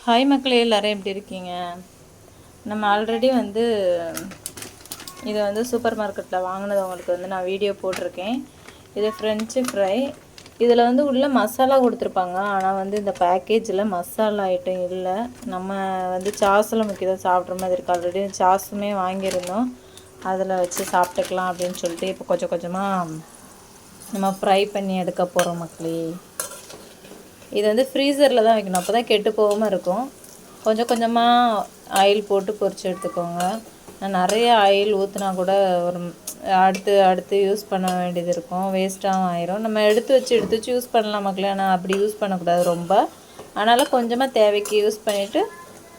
Hi மக்களே, எல்லோரும் எப்படி இருக்கீங்க? நம்ம ஆல்ரெடி இதை சூப்பர் மார்க்கெட்டில் வாங்கினது உங்களுக்கு நான் வீடியோ போட்டிருக்கேன். இது ஃப்ரெஞ்சு ஃப்ரை. இதில் உள்ள மசாலா கொடுத்துருப்பாங்க. ஆனால் இந்த பேக்கேஜில் மசாலா ஐட்டம் இல்லை. நம்ம சாஸில் முக்கி தான் சாப்பிட்ற மாதிரி இருக்குது. ஆல்ரெடி சாஸுமே வாங்கியிருந்தோம். அதில் வச்சு சாப்பிட்டுக்கலாம் அப்படின்னு சொல்லிட்டு இப்போ கொஞ்சம் கொஞ்சமாக நம்ம ஃப்ரை பண்ணி எடுக்க போகிறோம் மக்களே. இது ஃப்ரீசரில் தான் வைக்கணும், அப்போ தான் கெட்டு போகாமல் இருக்கும். கொஞ்சம் கொஞ்சமாக ஆயில் போட்டு பொரிச்சு எடுத்துக்கோங்க. நான் நிறைய ஆயில் ஊற்றினா கூட ஒரு அடுத்து யூஸ் பண்ண வேண்டியது இருக்கும், வேஸ்ட்டாகவும் ஆயிரும். நம்ம எடுத்து வச்சு யூஸ் பண்ணலாம் மக்களே, ஆனால் அப்படி யூஸ் பண்ணக்கூடாது ரொம்ப. அதனால் கொஞ்சமாக தேவைக்கு யூஸ் பண்ணிவிட்டு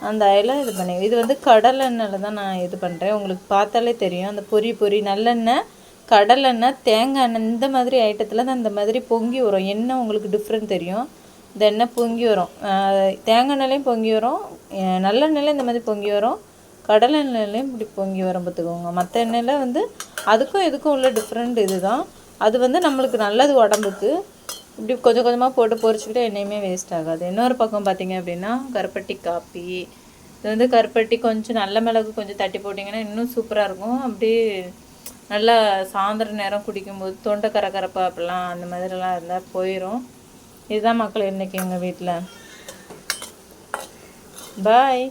அந்த ஆயிலை இது பண்ணி இது கடலெண்ணெயில் தான் நான் இது பண்ணுறேன். உங்களுக்கு பார்த்தாலே தெரியும், அந்த பொரி நல்லெண்ணெய், கடலெண்ணெய், தேங்காய் எண்ணெய் இந்த மாதிரி ஐட்டத்தில் தான் இந்த மாதிரி பொங்கி வரும். எண்ணெய் உங்களுக்கு டிஃப்ரெண்ட் தெரியும். இந்த எண்ணெய் பொங்கி வரும், தேங்காய் எண்ணெய்லேயும் பொங்கி வரும், நல்லெண்ணெயில் இந்த மாதிரி பொங்கி வரும், கடலை எண்ணெய்லேயும் இப்படி பொங்கி வரும் பார்த்துக்கோங்க. மற்ற எண்ணெயில் அதுக்கும் இதுக்கும் உள்ள டிஃப்ரெண்ட் இது தான். அது நம்மளுக்கு நல்லது உடம்புக்கு. இப்படி கொஞ்சம் கொஞ்சமாக போட்டு பொரிச்சுக்கிட்டு எண்ணெயுமே வேஸ்ட் ஆகாது. இன்னொரு பக்கம் பார்த்திங்க அப்படின்னா கருப்பட்டி காப்பி. இது கருப்பட்டி கொஞ்சம் நல்ல மிளகு கொஞ்சம் தட்டி போட்டிங்கன்னா இன்னும் சூப்பராக இருக்கும். அப்படி நல்லா சாயந்தர நேரம் குடிக்கும்போது தொண்டை கரகரப்பா அப்படிலாம் அந்த மாதிரிலாம் இருந்தால் போயிடும். இதுதான் மக்கள் இன்றைக்கி எங்கள் வீட்டில். பாய்.